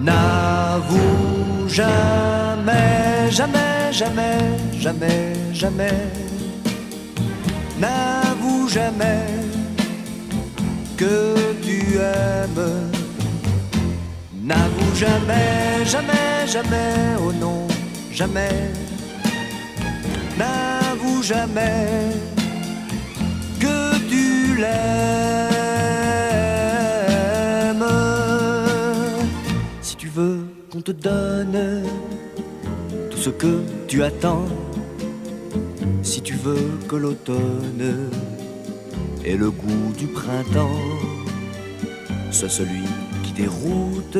N'avoue jamais, jamais, jamais, jamais, jamais. N'avoue jamais que tu aimes. N'avoue jamais, jamais, jamais, oh non, jamais. N'avoue jamais que tu l'aimes. Si tu veux qu'on te donne tout ce que tu attends, si tu veux que l'automne ait le goût du printemps, sois celui qui déroute.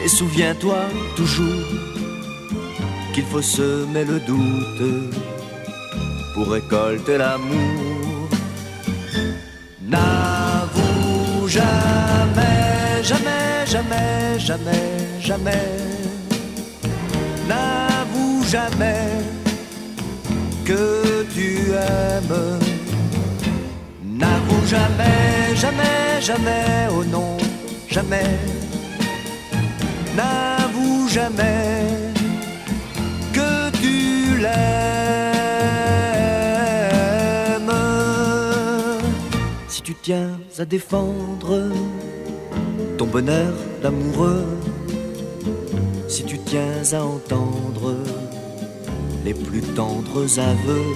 Et souviens-toi toujours qu'il faut semer le doute pour récolter l'amour. N'avoue jamais, jamais, jamais, jamais, jamais. N'avoue jamais que tu aimes. N'avoue jamais, jamais, jamais, oh non, jamais. N'avoue jamais que tu l'aimes. Si tu tiens à défendre ton bonheur d'amoureux, si tu tiens à entendre les plus tendres aveux,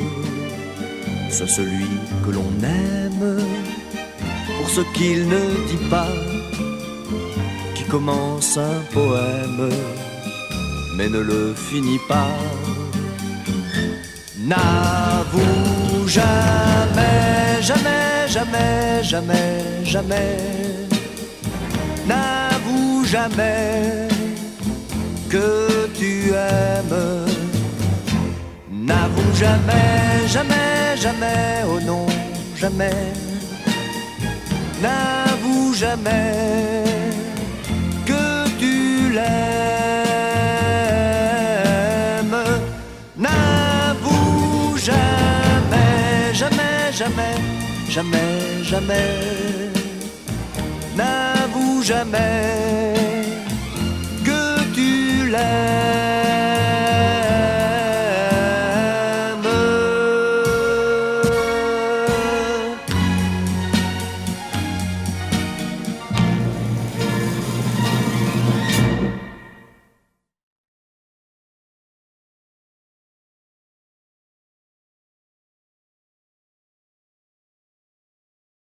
sois celui que l'on aime pour ce qu'il ne dit pas, qui commence un poème mais ne le finit pas. N'avoue jamais, jamais, jamais, jamais, jamais. N'avoue jamais que tu aimes. N'avoue jamais, jamais, jamais, oh non, jamais. N'avoue jamais que tu l'aimes. N'avoue jamais, jamais, jamais, jamais, jamais. N'avoue jamais que tu l'aimes.